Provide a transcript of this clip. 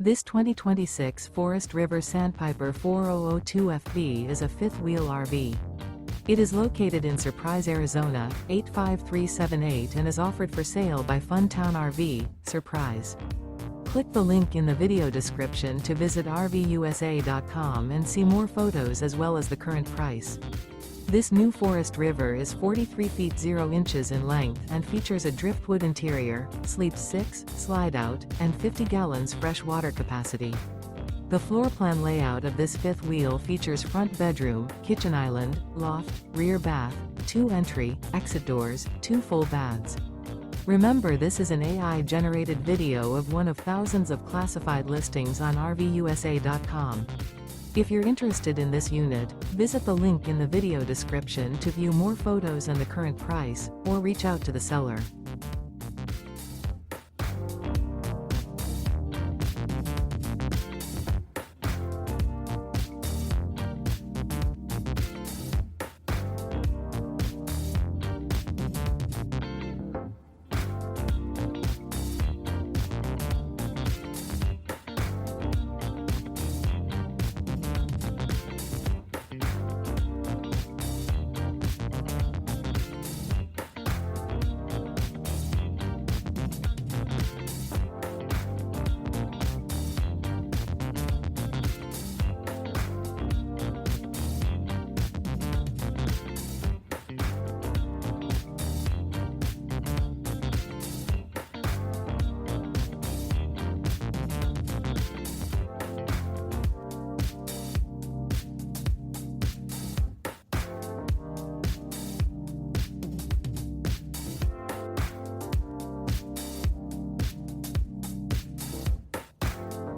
This 2026 Forest River Sandpiper 4002FB is a fifth-wheel RV. It is located in Surprise, Arizona, 85378 and is offered for sale by Funtown RV, Surprise. Click the link in the video description to visit RVUSA.com and see more photos as well as the current price. This new Forest River is 43 feet 0 inches in length and features a driftwood interior, sleeps 6, slide-out, and 50 gallons fresh water capacity. The floor plan layout of this fifth wheel features front bedroom, kitchen island, loft, rear bath, 2 entry, exit doors, 2 full baths. Remember, this is an AI-generated video of one of thousands of classified listings on RVUSA.com. If you're interested in this unit, visit the link in the video description to view more photos and the current price, or reach out to the seller.